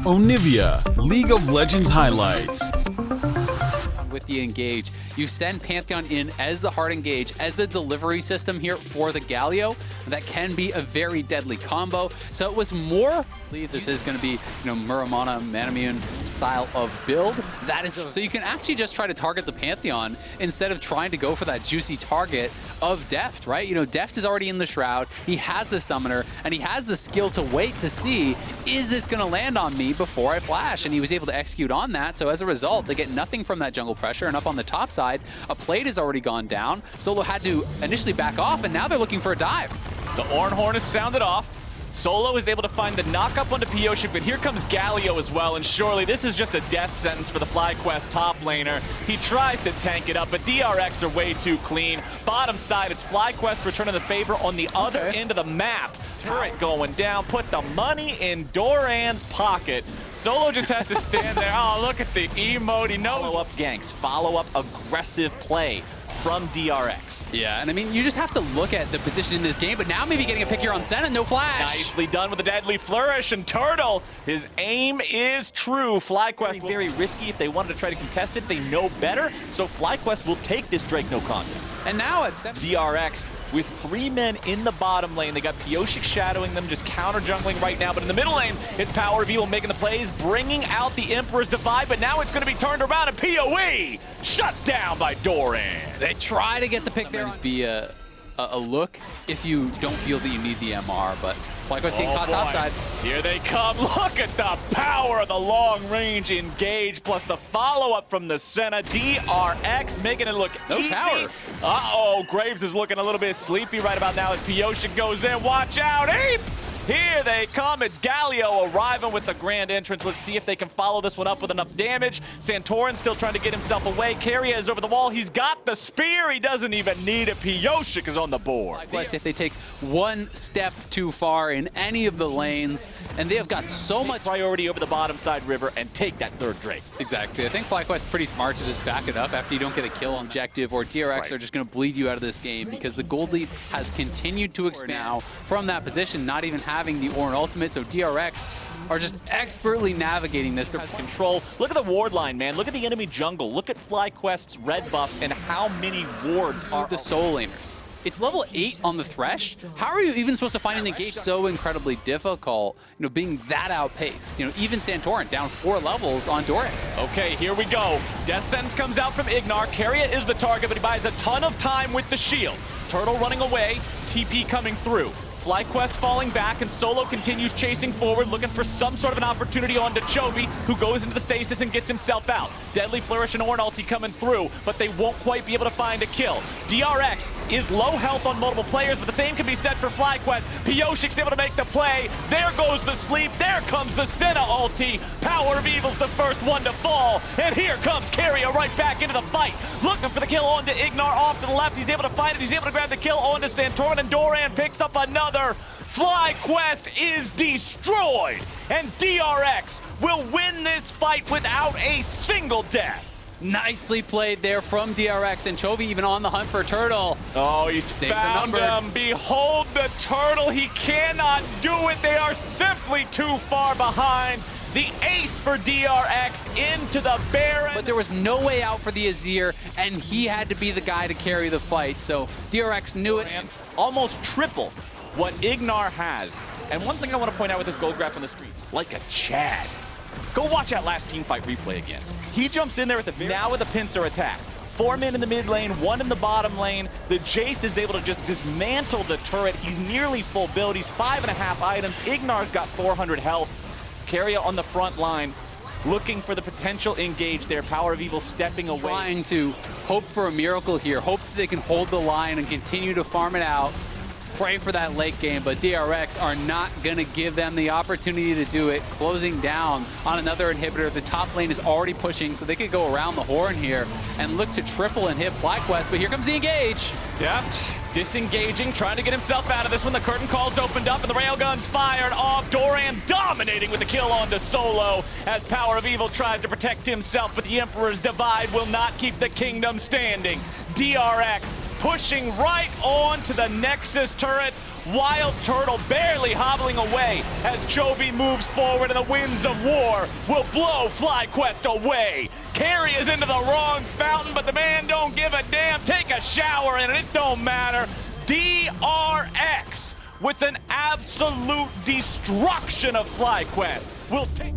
Onivia, League of Legends highlights. With the engage, you send Pantheon in as the hard engage, as the delivery system here for the Galio. That can be a very deadly combo. So it was more, I believe this is going to be, Muramana, Manamune style of build. That is so you can actually just try to target the Pantheon instead of trying to go for that juicy target of Deft, right? Deft is already in the Shroud. He has the Summoner, and he has the skill to wait to see, is this going to land on me before I flash? And he was able to execute on that. So as a result, they get nothing from that jungle pressure. And up on the top side, a plate has already gone down. Solo had to initially back off, and now they're looking for a dive. The Oran Horn is sounded off. Solo is able to find the knock-up onto Pioshik, but here comes Galio as well, and surely this is just a death sentence for the Flyquest top laner. He tries to tank it up, but DRX are way too clean. Bottom side, it's Flyquest returning the favor on the other end of the map. Turret going down, put the money in Doran's pocket. Solo just has to stand there. Oh, look at the emote. He knows. Follow-up ganks, follow-up aggressive play from DRX. Yeah, and I mean, you just have to look at the position in this game, but now maybe getting a pick here on Senna, no flash. Nicely done with the deadly flourish, and Turtle, his aim is true. Flyquest very risky. If they wanted to try to contest it, they know better, so Flyquest will take this Drake no contest. And now at 7. DRX with 3 men in the bottom lane. They got Pioshik shadowing them, just counter jungling right now, but in the middle lane, it's Power of Evil making the plays, bringing out the Emperor's Divide, but now it's going to be turned around, and PoE shut down by Doran. They try to get the pick there. Be a look if you don't feel that you need the MR, but Flyquest getting caught topside. Here they come. Look at the power of the long-range engage, plus the follow-up from the Senna. DRX making it look easy. Tower. Uh-oh, Graves is looking a little bit sleepy right about now as Pioshik goes in. Watch out, Ape! Here they come. It's Galio arriving with the grand entrance. Let's see if they can follow this one up with enough damage. Santorin still trying to get himself away. Keria is over the wall. He's got the spear. He doesn't even need it. Pioshik is on the board. If they take one step too far in any of the lanes, and they have got so much priority over the bottom side river and take that third Drake. Exactly. I think Flyquest pretty smart to just back it up after you don't get a kill on objective, or DRX are just going to bleed you out of this game because the gold lead has continued to expand now from that position, not even having the Oran ultimate, so DRX are just expertly navigating this. Control. Look at the ward line, man. Look at the enemy jungle. Look at Flyquest's red buff and how many wards are the soul laners. It's level 8 on the Thresh. How are you even supposed to find an engage so incredibly difficult, being that outpaced? Even Santorin down 4 levels on Doran. Okay, here we go. Death Sentence comes out from Ignar. Keria is the target, but he buys a ton of time with the shield. Turtle running away, TP coming through. Flyquest falling back, and Solo continues chasing forward, looking for some sort of an opportunity onto Chovy, who goes into the stasis and gets himself out. Deadly Flourish and Oran ulti coming through, but they won't quite be able to find a kill. DRX is low health on multiple players, but the same can be said for Flyquest. Pioshik's able to make the play. There goes the sleep. There comes the Senna ulti. Power of Evil's the first one to fall, and here comes Keria right back into the fight, looking for the kill onto Ignar off to the left. He's able to find it. He's able to grab the kill onto Santorin, and Doran picks up another. Flyquest is destroyed, and DRX will win this fight without a single death. Nicely played there from DRX, and Chovy even on the hunt for Turtle. Oh, he's found him. Behold the Turtle. He cannot do it. They are simply too far behind. The ace for DRX into the Baron. But there was no way out for the Azir, and he had to be the guy to carry the fight, so DRX knew it. Almost triple what Ignar has. And one thing I want to point out with this gold graph on the screen, like a Chad. Go watch that last team fight replay again. He jumps in there at the now with a pincer attack. 4 men in the mid lane, 1 in the bottom lane. The Jace is able to just dismantle the turret. He's nearly full build. He's 5.5 items. Ignar's got 400 health. Keria on the front line, looking for the potential engage there. Power of Evil stepping away. Trying to hope for a miracle here. Hope that they can hold the line and continue to farm it out. Pray for that late game, but DRX are not going to give them the opportunity to do it. Closing down on another inhibitor. The top lane is already pushing, so they could go around the horn here and look to triple and hit Flyquest, but here comes the engage. Deft disengaging, trying to get himself out of this one. The curtain call's opened up and the railgun's fired off. Doran dominating with the kill onto Solo as Power of Evil tries to protect himself, but the Emperor's Divide will not keep the kingdom standing. DRX pushing right on to the Nexus turrets. Wild Turtle barely hobbling away as Chovy moves forward, and the winds of war will blow Flyquest away. Carry is into the wrong fountain, but the man don't give a damn. Take a shower and it don't matter. DRX with an absolute destruction of Flyquest will take...